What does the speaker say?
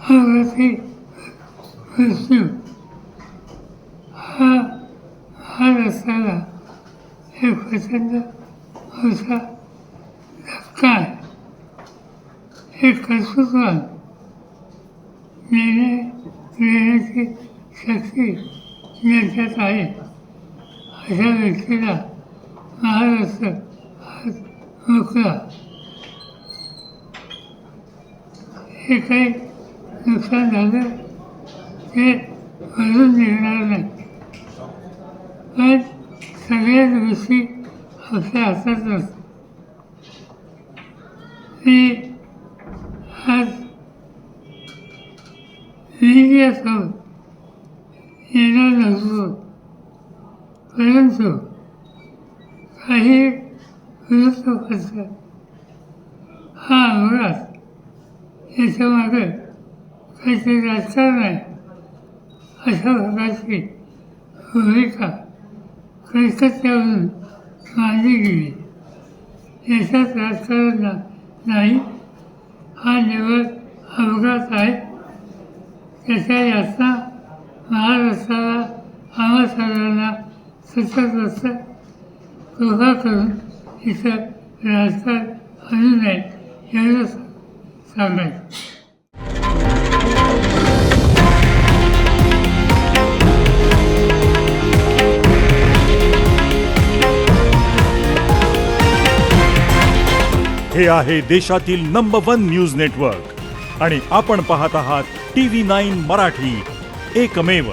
अपघाती मृत्यू हा रस्त्याला एक प्रचंड मोठा धक्का आहे. एक कर्तृत्वान निर्णय घेण्याची शक्ती ज्यांच्यात आहे अशा व्यक्तीला महाराष्ट्र आज मोकळा. हे काही नुकसान झालं ते भरून निघणार नाही, पण सगळ्याच गोष्टी आपल्या हातात नसतात. मी आज मीडियासमोर येणार नसतो, परंतु काही वृत्तपत्र हा अपघात याच्यामागे काहीतरी राजकारण आहे अशा प्रकारची भूमिका कलकत्त्यावरून मांडली गेली. याच्यात राजकारण नाही, हा निवड अपघात आहे. त्याच्या यातना महाराष्ट्राला आम्हा सर्वांना सतत असतं. कृपा करून इथं राजकारण आणू नये एवढंच सांगायचं. हे आहे देशातील नंबर 1 न्यूज नेटवर्क आणि आपण पाहत आहात TV9 मराठी, एकमेव.